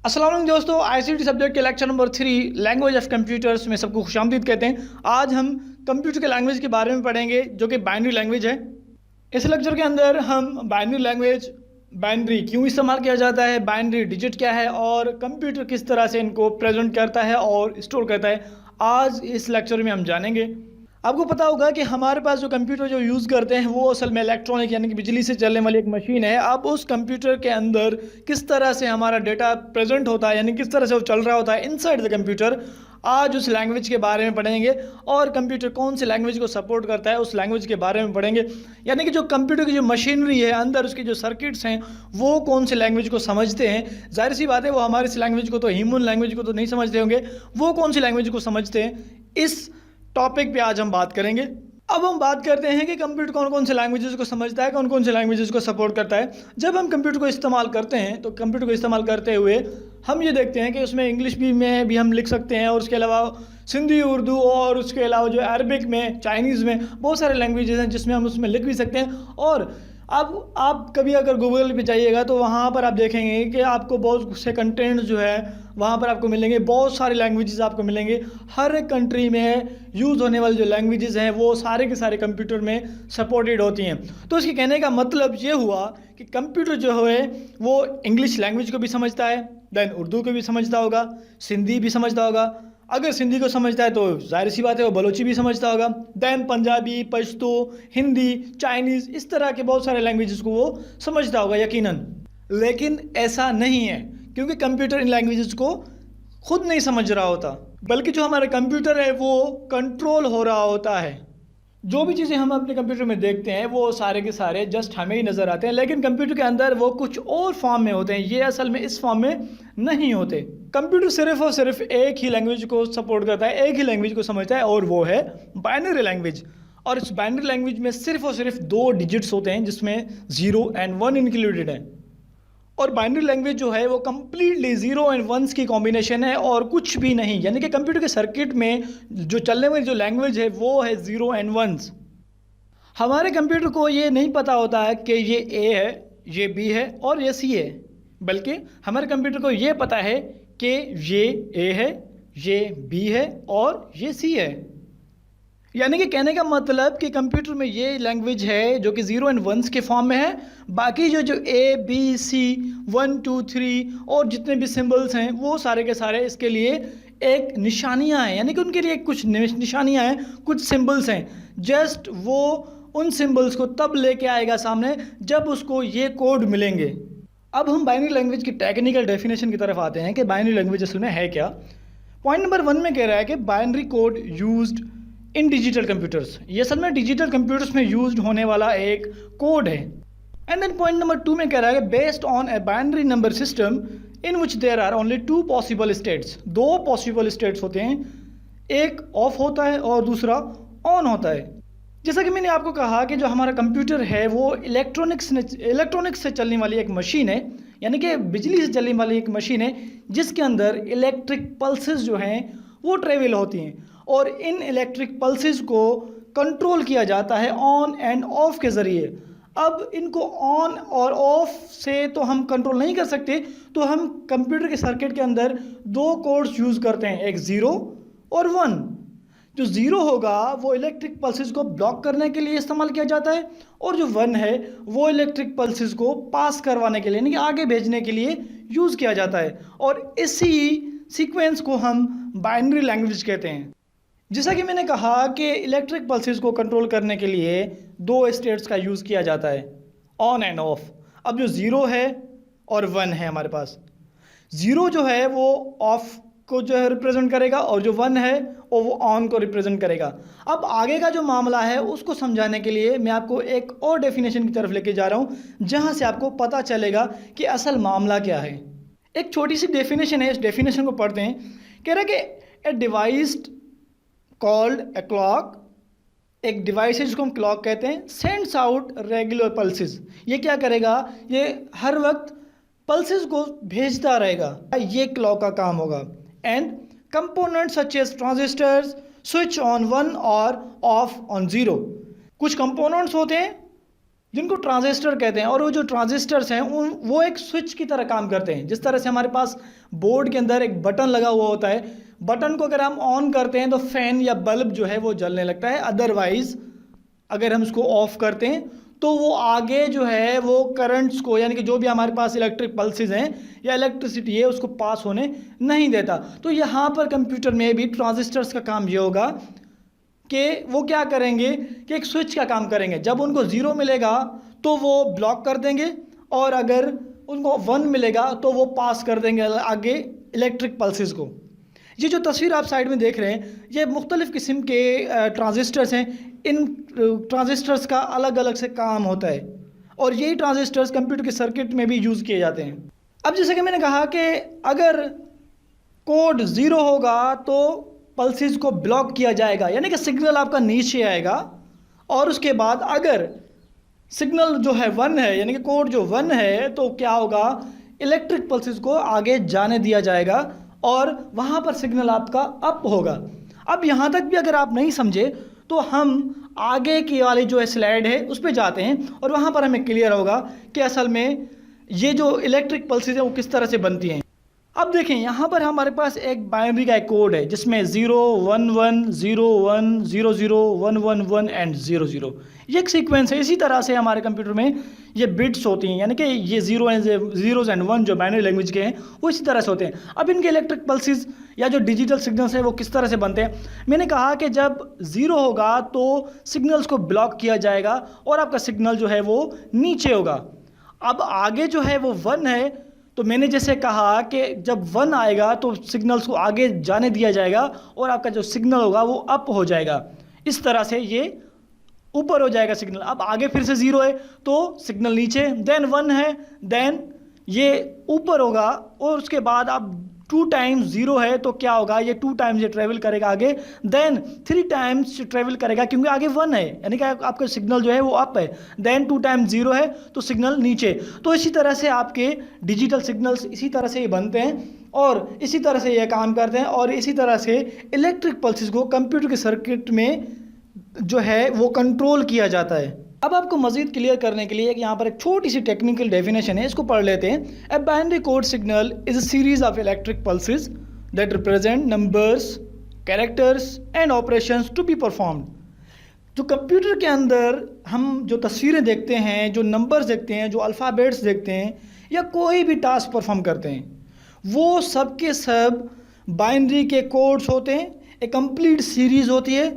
अस्सलाम वालेकुम दोस्तों, आईसीटी सब्जेक्ट के lecture number 3 language of computers में सबको खुशामदीद कहते हैं। आज हम कंप्यूटर के लैंग्वेज के बारे में पढ़ेंगे जो कि बाइनरी लैंग्वेज है। इस लेक्चर के अंदर हम बाइनरी लैंग्वेज, बाइनरी क्यों इस्तेमाल किया जाता है, बाइनरी डिजिट क्या है और कंप्यूटर किस तरह से इनको प्रेजेंट करता है और स्टोर करता है, आज इस लेक्चर में हम जानेंगे। आपको पता होगा कि हमारे पास जो कंप्यूटर जो यूज़ करते हैं वो असल में इलेक्ट्रॉनिक यानी कि बिजली से चलने वाली एक मशीन है। अब उस कंप्यूटर के अंदर किस तरह से हमारा डेटा प्रेजेंट होता है यानी किस तरह से वो चल रहा होता है इनसाइड द कंप्यूटर, आज उस लैंग्वेज के बारे में पढ़ेंगे। और कंप्यूटर कौन सी लैंग्वेज को सपोर्ट करता है उस लैंग्वेज के बारे में पढ़ेंगे। यानी कि जो कंप्यूटर की जो मशीनरी है, अंदर उसके जो सर्किट्स हैं वो कौन सी लैंग्वेज को समझते हैं। जाहिर सी बात है वो हमारी इस लैंग्वेज को तो, ह्यूमन लैंग्वेज को तो नहीं समझते होंगे, वो कौन सी लैंग्वेज को समझते हैं। इस टॉपिक पे आज हम बात करेंगे। अब हम बात करते हैं कि कंप्यूटर कौन कौन से लैंग्वेजेस को समझता है, कौन कौन से लैंग्वेजेस को सपोर्ट करता है। जब हम कंप्यूटर को इस्तेमाल करते हैं तो कंप्यूटर को इस्तेमाल करते हुए हम ये देखते हैं कि उसमें इंग्लिश में भी हम लिख सकते हैं और उसके अलावा सिंधी, उर्दू और उसके अलावा जो अरबिक में, चाइनीज़ में बहुत सारे लैंग्वेजेस हैं जिसमें हम उसमें लिख भी सकते हैं। और अब आप कभी अगर गूगल पे जाइएगा तो वहाँ पर आप देखेंगे कि आपको बहुत से कंटेंट जो है वहाँ पर आपको मिलेंगे, बहुत सारे लैंग्वेजेस आपको मिलेंगे। हर एक कंट्री में यूज़ होने वाले जो लैंग्वेजेस हैं वो सारे के सारे कंप्यूटर में सपोर्टेड होती हैं। तो इसके कहने का मतलब ये हुआ कि कंप्यूटर जो है वो इंग्लिश लैंग्वेज को भी समझता है, दैन उर्दू को भी समझता होगा, सिंधी भी समझता होगा। अगर सिंधी को समझता है तो जाहिर सी बात है वो बलोची भी समझता होगा, दैन पंजाबी, पश्तो, हिंदी, चाइनीज़, इस तरह के बहुत सारे लैंग्वेजेस को वो समझता होगा यकीनन। लेकिन ऐसा नहीं है क्योंकि कंप्यूटर इन लैंग्वेजेस को खुद नहीं समझ रहा होता, बल्कि जो हमारा कंप्यूटर है वो कंट्रोल हो रहा होता है। जो भी चीज़ें हम अपने कंप्यूटर में देखते हैं वो सारे के सारे जस्ट हमें ही नज़र आते हैं, लेकिन कंप्यूटर के अंदर वो कुछ और फॉर्म में होते हैं, ये असल में इस फॉर्म में नहीं होते। कंप्यूटर सिर्फ और सिर्फ एक ही लैंग्वेज को सपोर्ट करता है, एक ही लैंग्वेज को समझता है और वो है बाइनरी लैंग्वेज। और इस बाइनरी लैंग्वेज में सिर्फ और सिर्फ 2 डिजिट्स होते हैं जिसमें 0 एंड 1 इंक्लूडेड है। और बाइनरी लैंग्वेज जो है वो कम्प्लीटली 0 एंड 1 की कॉम्बिनेशन है और कुछ भी नहीं। यानी कि कंप्यूटर के सर्किट में जो चलने वाली जो लैंग्वेज है वो है 0 एंड 1। हमारे कंप्यूटर को ये नहीं पता होता है कि ये ए है, ये बी है और ये सी है, बल्कि हमारे कंप्यूटर को ये पता है कि ये ए है, ये बी है और ये सी है। यानी कि कहने का मतलब कि कंप्यूटर में ये लैंग्वेज है जो कि 0 एंड 1 के फॉर्म में है। बाकी जो ए बी सी 1 2 3 और जितने भी सिंबल्स हैं वो सारे के सारे इसके लिए एक निशानियां हैं, यानी कि उनके लिए कुछ निशानियां हैं, कुछ सिंबल्स हैं। जस्ट वो उन सिंबल्स को तब लेके आएगा सामने जब उसको ये कोड मिलेंगे। अब हम बाइनरी लैंग्वेज की टेक्निकल डेफिनेशन की तरफ आते हैं कि बाइनरी लैंग्वेज असल में है क्या। पॉइंट नंबर 1 में कह रहा है कि binary code used in digital computers, ये असल में डिजिटल कंप्यूटर्स में यूज्ड होने वाला एक कोड है। एंड देन पॉइंट नंबर 2 में कह रहा है कि based on a binary number system in which there are only 2 possible states, 2 possible states होते हैं, एक ऑफ होता है और दूसरा ऑन होता है। जैसा कि मैंने आपको कहा कि जो हमारा कंप्यूटर है वो इलेक्ट्रॉनिक्स से चलने वाली एक मशीन है, यानी कि बिजली से चलने वाली एक मशीन है जिसके अंदर इलेक्ट्रिक पल्सेस जो हैं वो ट्रेवल होती हैं और इन इलेक्ट्रिक पल्सेस को कंट्रोल किया जाता है ऑन एंड ऑफ के ज़रिए। अब इनको ऑन और ऑफ से तो हम कंट्रोल नहीं कर सकते, तो हम कंप्यूटर के सर्किट के अंदर 2 कोड्स यूज़ करते हैं, एक 0 और 1। जो 0 होगा वो इलेक्ट्रिक पल्सेस को ब्लॉक करने के लिए इस्तेमाल किया जाता है और जो 1 है वो इलेक्ट्रिक पल्सेस को पास करवाने के लिए यानी कि आगे भेजने के लिए यूज़ किया जाता है। और इसी सीक्वेंस को हम बाइनरी लैंग्वेज कहते हैं। जैसा कि मैंने कहा कि इलेक्ट्रिक पल्सेस को कंट्रोल करने के लिए 2 स्टेट्स का यूज़ किया जाता है, ऑन एंड ऑफ। अब जो 0 है और 1 है हमारे पास, 0 जो है वो ऑफ को जो है रिप्रेजेंट करेगा और जो 1 है वो ऑन को रिप्रेजेंट करेगा। अब आगे का जो मामला है उसको समझाने के लिए मैं आपको एक और डेफिनेशन की तरफ लेके जा रहा हूँ जहाँ से आपको पता चलेगा कि असल मामला क्या है। एक छोटी सी डेफिनेशन है, इस डेफिनेशन को पढ़ते हैं। कह रहा है कि a device called a clock, एक डिवाइस है जिसको हम क्लॉक कहते हैं, सेंड्स आउट रेगुलर पल्सेस। ये क्या करेगा, ये हर वक्त पल्सेस को भेजता रहेगा, ये क्लॉक का काम होगा। And components such as transistors switch on 1 और ऑफ ऑन 0। कुछ कंपोनेंट्स होते हैं जिनको ट्रांजिस्टर कहते हैं। और वो जो ट्रांजिस्टर्स हैं वो एक स्विच की तरह काम करते हैं। जिस तरह से हमारे पास बोर्ड के अंदर एक बटन लगा हुआ होता है, बटन को अगर हम ऑन करते हैं तो फैन या बल्ब जो है वो जलने लगता है, अदरवाइज अगर हम इसको ऑफ करते हैं तो वो आगे जो है वो करंट्स को, यानी कि जो भी हमारे पास इलेक्ट्रिक पल्सेस हैं या इलेक्ट्रिसिटी है उसको पास होने नहीं देता। तो यहाँ पर कंप्यूटर में भी ट्रांजिस्टर्स का काम ये होगा कि वो क्या करेंगे कि एक स्विच का काम करेंगे। जब उनको ज़ीरो मिलेगा तो वो ब्लॉक कर देंगे, और अगर उनको 1 मिलेगा तो वो पास कर देंगे आगे इलेक्ट्रिक पल्सेस को। ये जो तस्वीर आप साइड में देख रहे हैं ये मुख्तलिफ़ किस्म के ट्रांजिस्टर्स हैं। इन ट्रांजिस्टर्स का अलग अलग से काम होता है और यही ट्रांजिस्टर्स कंप्यूटर के सर्किट में भी यूज़ किए जाते हैं। अब जैसे कि मैंने कहा कि अगर कोड 0 होगा तो पल्सेस को ब्लॉक किया जाएगा, यानी कि सिग्नल आपका नीचे आएगा, और उसके बाद अगर सिग्नल जो है 1 है, यानी कि कोड जो 1 है, तो क्या होगा, इलेक्ट्रिक पल्सेस को आगे जाने दिया जाएगा और वहाँ पर सिग्नल आपका अप होगा। अब यहाँ तक भी अगर आप नहीं समझे तो हम आगे की वाली जो स्लाइड है उस पर जाते हैं और वहाँ पर हमें क्लियर होगा कि असल में ये जो इलेक्ट्रिक पल्सेस हैं वो किस तरह से बनती हैं। अब देखें यहाँ पर हमारे पास एक बाइनरी का एक कोड है जिसमें 0 1 1 0 1 0 0 1 1 1 एंड 0 0, ये एक सीक्वेंस है। इसी तरह से हमारे कंप्यूटर में ये बिट्स होती हैं, यानी कि ये जीरोज़ एंड 1 जो बाइनरी लैंग्वेज के हैं वो इसी तरह से होते हैं। अब इनके इलेक्ट्रिक पल्सेस या जो डिजिटल सिग्नल्स हैं वो किस तरह से बनते हैं। मैंने कहा कि जब 0 होगा तो सिग्नल्स को ब्लॉक किया जाएगा और आपका सिग्नल जो है वो नीचे होगा। अब आगे जो है वो 1 है, तो मैंने जैसे कहा कि जब 1 आएगा तो सिग्नल्स को आगे जाने दिया जाएगा और आपका जो सिग्नल होगा वो अप हो जाएगा। इस तरह से ये ऊपर हो जाएगा सिग्नल। अब आगे फिर से 0 है तो सिग्नल नीचे, देन 1 है, देन ये ऊपर होगा, और उसके बाद अब 2 टाइम्स 0 है तो क्या होगा, ये 2 टाइम्स ये ट्रेवल करेगा आगे, देन 3 टाइम्स ट्रेवल करेगा क्योंकि आगे 1 है, यानी कि आपका सिग्नल जो है वो अप है, देन 2 टाइम्स 0 है तो सिग्नल नीचे। तो इसी तरह से आपके डिजिटल सिग्नल्स इसी तरह से ही बनते हैं और इसी तरह से ये काम करते हैं, और इसी तरह से इलेक्ट्रिक पल्सेस को कंप्यूटर के सर्किट में जो है वो कंट्रोल किया जाता है। अब आपको मज़ीद क्लियर करने के लिए यहाँ पर एक छोटी सी टेक्निकल डेफिनेशन है, इसको पढ़ लेते हैं। A binary code signal is a series of electric pulses that represent numbers, characters and operations to be performed. जो कंप्यूटर के अंदर हम जो तस्वीरें देखते हैं, जो नंबर्स देखते हैं, जो अल्फ़ाबेट्स देखते हैं या कोई भी टास्क परफॉर्म करते हैं, वो सब के सब बाइनरी के कोड्स होते हैं। एक कंप्लीट सीरीज़ होती है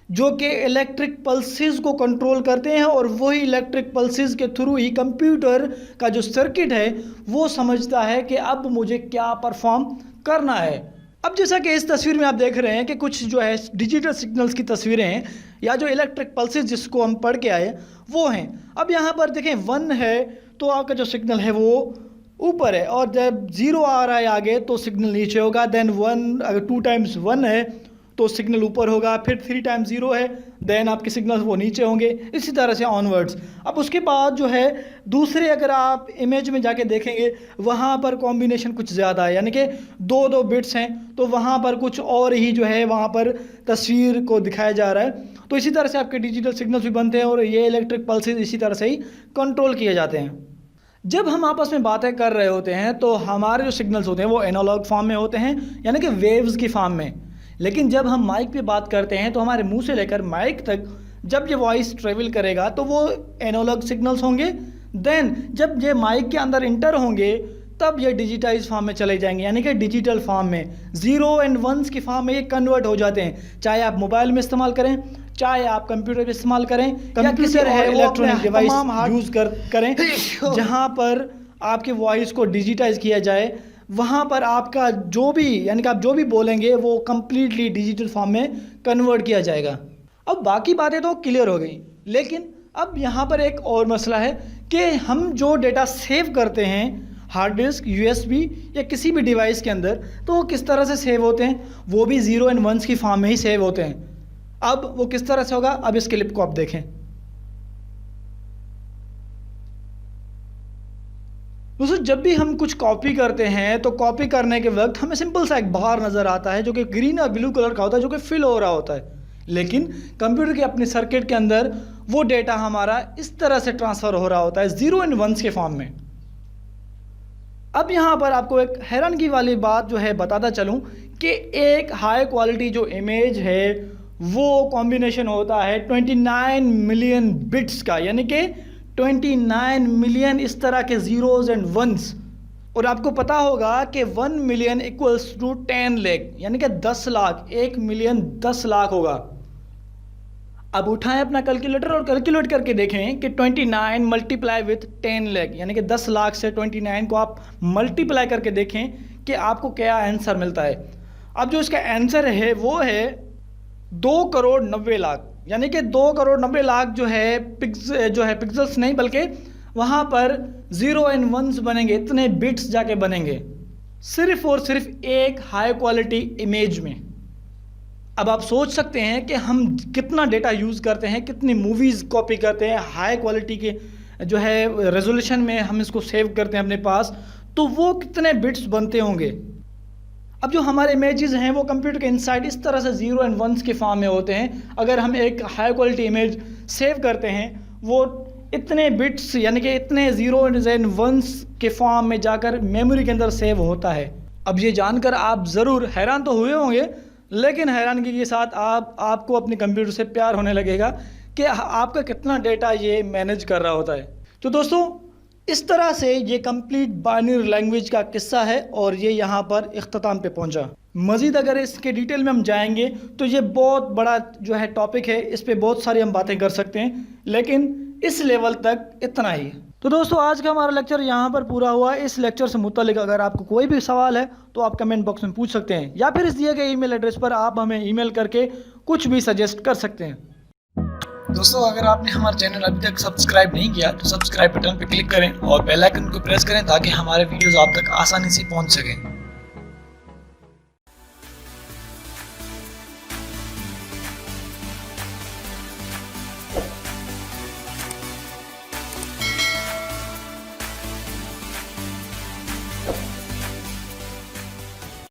जो कि इलेक्ट्रिक पल्सेस को कंट्रोल करते हैं, और वही इलेक्ट्रिक पल्सेस के थ्रू ही कंप्यूटर का जो सर्किट है वो समझता है कि अब मुझे क्या परफॉर्म करना है। अब जैसा कि इस तस्वीर में आप देख रहे हैं कि कुछ जो है डिजिटल सिग्नल्स की तस्वीरें हैं या जो इलेक्ट्रिक पल्सेस जिसको हम पढ़ के आए वो हैं। अब यहाँ पर देखें 1 है तो आपका जो सिग्नल है वो ऊपर है, और जब 0 आ रहा है आगे तो सिग्नल नीचे होगा, देन 1 अगर 2 टाइम्स 1 है तो सिग्नल ऊपर होगा, फिर 3 टाइम्स 0 है, देन आपके सिग्नल्स वो नीचे होंगे, इसी तरह से ऑनवर्ड्स। अब उसके बाद जो है दूसरे अगर आप इमेज में जाके देखेंगे वहाँ पर कॉम्बिनेशन कुछ ज़्यादा है, यानी कि 2 बिट्स हैं तो वहाँ पर कुछ और ही जो है वहाँ पर तस्वीर को दिखाया जा रहा है। तो इसी तरह से आपके डिजिटल सिग्नल्स भी बनते हैं और ये इलेक्ट्रिक पल्सेस इसी तरह से ही कंट्रोल किए जाते हैं। जब हम आपस में बातें कर रहे होते हैं तो हमारे जो सिग्नल्स होते हैं वो एनालॉग फॉर्म में होते हैं, यानी कि वेव्स की फॉर्म में। लेकिन जब हम माइक पे बात करते हैं तो हमारे मुंह से लेकर माइक तक जब ये वॉइस ट्रेवल करेगा तो वो एनालॉग सिग्नल्स होंगे, देन जब ये माइक के अंदर इंटर होंगे तब ये डिजिटाइज फॉर्म में चले जाएंगे, यानी कि डिजिटल फॉर्म में 0 एंड 1 की फॉर्म में ये कन्वर्ट हो जाते हैं। चाहे आप मोबाइल में इस्तेमाल करें, चाहे आप कंप्यूटर पे इस्तेमाल करें, कंप्यूटर है इलेक्ट्रॉनिक डिवाइस यूज़ करें जहाँ पर आपके वॉइस को डिजिटाइज किया जाए, वहाँ पर आपका जो भी यानी कि आप जो भी बोलेंगे वो कम्प्लीटली डिजिटल फॉर्म में कन्वर्ट किया जाएगा। अब बाकी बातें तो क्लियर हो गई, लेकिन अब यहाँ पर एक और मसला है कि हम जो डेटा सेव करते हैं हार्ड डिस्क, USB या किसी भी डिवाइस के अंदर, तो वो किस तरह से सेव होते हैं, वो भी 0 एंड 1 की फॉर्म में ही सेव होते हैं। अब वो किस तरह से होगा, अब इस क्लिप को आप देखें। दोस्तों जब भी हम कुछ कॉपी करते हैं तो कॉपी करने के वक्त हमें सिंपल सा एक बार नज़र आता है जो कि ग्रीन और ब्लू कलर का होता है, जो कि फिल हो रहा होता है। लेकिन कंप्यूटर के अपने सर्किट के अंदर वो डेटा हमारा इस तरह से ट्रांसफ़र हो रहा होता है 0 एंड 1s के फॉर्म में। अब यहाँ पर आपको एक हैरानगी वाली बात जो है बताता चलूँ कि एक हाई क्वालिटी जो इमेज है वो कॉम्बिनेशन होता है 29 मिलियन बिट्स का, यानी कि 29 मिलियन इस तरह के ज़ीरोज़ एंड वंस। और आपको पता होगा कि 1 मिलियन इक्वल्स टू 10 लाख, यानी कि 10 लाख, 1 मिलियन 10 लाख होगा। अब उठाएं अपना कैलकुलेटर और कैलकुलेट करके देखें कि 29 मल्टीप्लाई विथ 10 लाख, यानी कि 10 लाख से 29 को आप मल्टीप्लाई करके देखें कि आपको क्या आंसर मिलता है। अब जो इसका आंसर है वो है 2 करोड़ 90 लाख, यानी कि 2 करोड़ 90 लाख जो है पिक्सल्स नहीं बल्कि वहाँ पर 0 एंड 1s बनेंगे, इतने बिट्स जाके बनेंगे सिर्फ और सिर्फ एक हाई क्वालिटी इमेज में। अब आप सोच सकते हैं कि हम कितना डेटा यूज़ करते हैं, कितनी मूवीज़ कॉपी करते हैं, हाई क्वालिटी के जो है रेजोल्यूशन में हम इसको सेव करते हैं अपने पास, तो वो कितने बिट्स बनते होंगे। अब जो हमारे इमेजेस हैं वो कंप्यूटर के इनसाइड इस तरह से 0 एंड 1s के फॉर्म में होते हैं। अगर हम एक हाई क्वालिटी इमेज सेव करते हैं वो इतने बिट्स यानी कि इतने 0 एंड 1s के फॉर्म में जाकर मेमोरी के अंदर सेव होता है। अब ये जानकर आप ज़रूर हैरान तो हुए होंगे, लेकिन हैरानगी के साथ आपको अपने कंप्यूटर से प्यार होने लगेगा कि आपका कितना डेटा ये मैनेज कर रहा होता है। तो दोस्तों, इस तरह से ये कंप्लीट बाइनरी लैंग्वेज का किस्सा है और ये यहाँ पर इख्तिताम पे पहुँचा। मज़ीद अगर इसके डिटेल में हम जाएंगे तो ये बहुत बड़ा जो है टॉपिक है, इस पे बहुत सारी हम बातें कर सकते हैं, लेकिन इस लेवल तक इतना ही। तो दोस्तों, आज का हमारा लेक्चर यहाँ पर पूरा हुआ। इस लेक्चर से मुतालिक अगर आपको कोई भी सवाल है तो आप कमेंट बॉक्स में पूछ सकते हैं, या फिर इस दिए गए ईमेल एड्रेस पर आप हमें ईमेल करके कुछ भी सजेस्ट कर सकते हैं। दोस्तों, अगर आपने हमारा चैनल अभी तक सब्सक्राइब नहीं किया तो सब्सक्राइब बटन पर क्लिक करें और बेल आइकन को प्रेस करें ताकि हमारे वीडियोस आप तक आसानी से पहुंच सकें।